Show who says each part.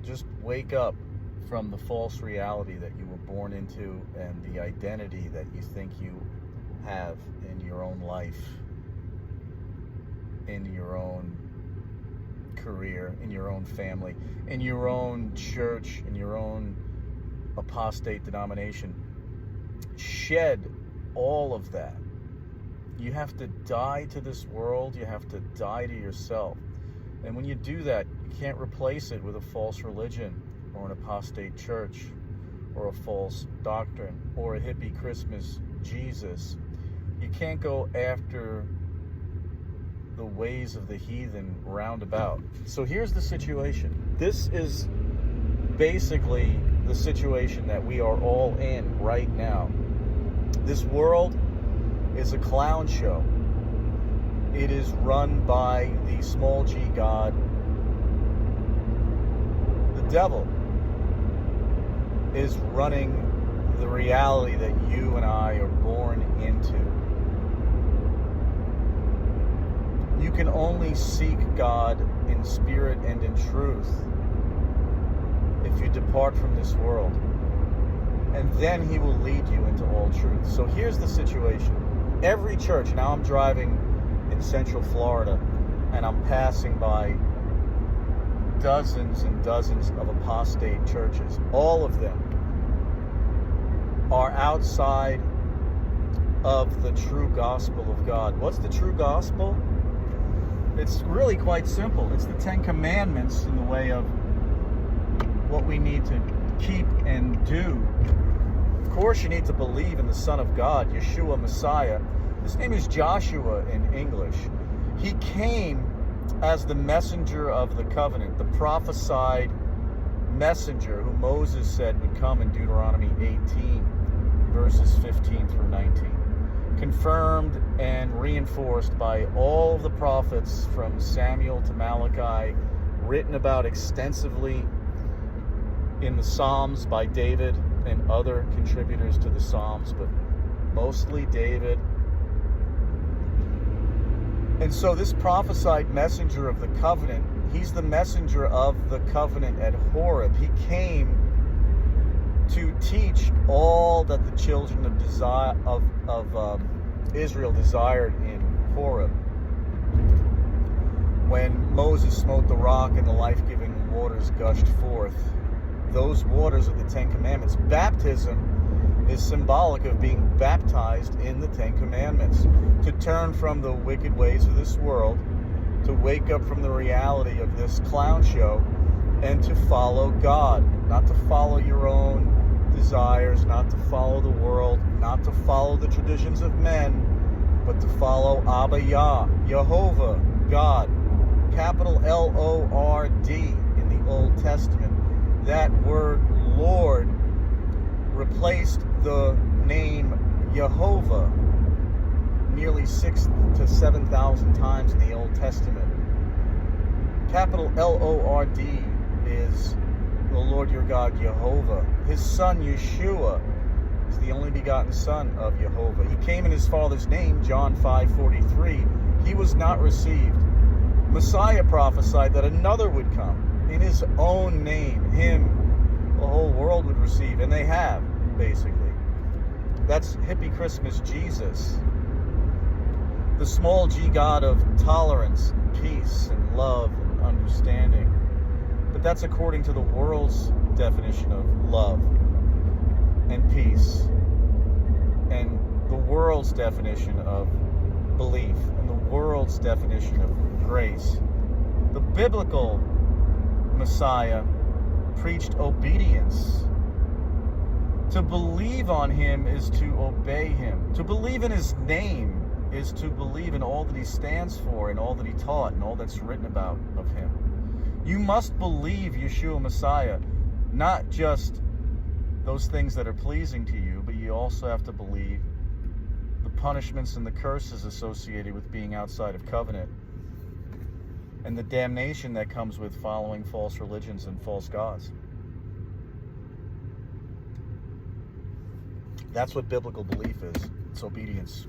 Speaker 1: Just wake up from the false reality that you were born into and the identity that you think you have in your own life, in your own career, in your own family, in your own church, in your own apostate denomination. Shed all of that. You have to die to this world. You have to die to yourself. And when you do that, you can't replace it with a false religion or an apostate church or a false doctrine or a hippie Christmas Jesus. You can't go after the ways of the heathen roundabout. So here's the situation. This is basically the situation that we are all in right now. This world is a clown show. It is run by the small g god, the devil, is running the reality that you and I are born into. You can only seek God in spirit and in truth if you depart from this world. And then he will lead you into all truth. So here's the situation. Every church, now I'm driving in Central Florida, and I'm passing by dozens and dozens of apostate churches. All of them are outside of the true gospel of God. What's the true gospel? It's really quite simple. It's the 10 Commandments in the way of what we need to keep and do. Of course, you need to believe in the Son of God, Yahshua Messiah. His name is Joshua in English. He came as the messenger of the covenant, the prophesied messenger who Moses said would come in Deuteronomy 18, verses 15 through 19. Confirmed and reinforced by all of the prophets from Samuel to Malachi, written about extensively in the Psalms by David and other contributors to the Psalms, but mostly David. And so this prophesied messenger of the covenant, he's the messenger of the covenant at Horeb. He came to teach all that the children of Israel desired in Horeb. When Moses smote the rock and the life-giving waters gushed forth, those waters are the 10 Commandments. Baptism is symbolic of being baptized in the 10 Commandments, to turn from the wicked ways of this world, to wake up from the reality of this clown show, and to follow God, not to follow your own desires, not to follow the world, not to follow the traditions of men, but to follow Abba Yah, Jehovah, God, capital L-O-R-D in the Old Testament. That word Lord replaced the name Jehovah nearly 6,000 to 7,000 times in the Old Testament. Capital L-O-R-D is the Lord your God, Jehovah. His son, Yeshua, is the only begotten son of Jehovah. He came in his Father's name, John 5:43. He was not received. Messiah prophesied that another would come in his own name. Him the whole world would receive, and they have, basically. That's hippie Christmas Jesus. The small g God of tolerance, and peace, and love, and understanding. But that's according to the world's definition of love and peace, and the world's definition of belief, and the world's definition of grace. The biblical Messiah preached obedience. To believe on him is to obey him. To believe in his name is to believe in all that he stands for and all that he taught and all that's written about of him. You must believe Yahshua Messiah, not just those things that are pleasing to you, but you also have to believe the punishments and the curses associated with being outside of covenant, and the damnation that comes with following false religions and false gods. That's what biblical belief is. It's obedience.